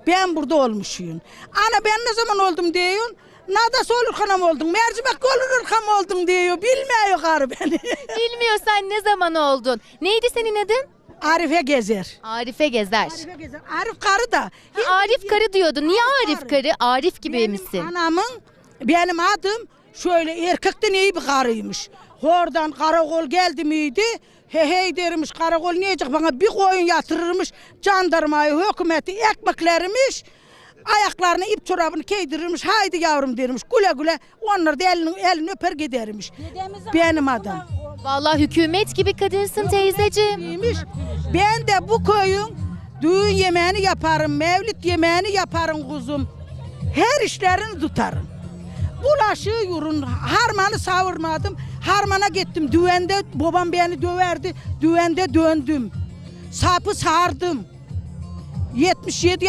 Ben burada olmuşum. Ana ben ne zaman oldum diyorsun. Nadası olur kanam oldun, mercimek olur kanam oldun diyor. Bilmiyor karı beni. Bilmiyorsan ne zaman oldun? Neydi senin adın? Arife gezer. Arife Gezer. Arife gezer. Arif karı da. Arif Karı diyordun. Niye Arif Karı? Arif gibi misin? Benim adım şöyle erkekten iyi bir karıymış. Oradan karakol geldi miydi? Hey dermiş karakol niyecek bana bir koyun yatırırmış. Jandarmayı, hükümeti, ekmeklermiş. Ayaklarını ip çorabını giydirirmiş. Haydi yavrum dermiş. Güle güle. Onlar da elini öper gidermiş. Benim adam. Vallahi hükümet gibi kadınsın teyzeciğim. İyiymiş. Ben de bu köyün düğün yemeğini yaparım, mevlid yemeğini yaparım kuzum. Her işlerini tutarım. Bulaşığı yurun, harmanı savurmadım. Harmana gittim, düğende babam beni döverdi. Düğende döndüm. Sapı sardım. 77 yaş.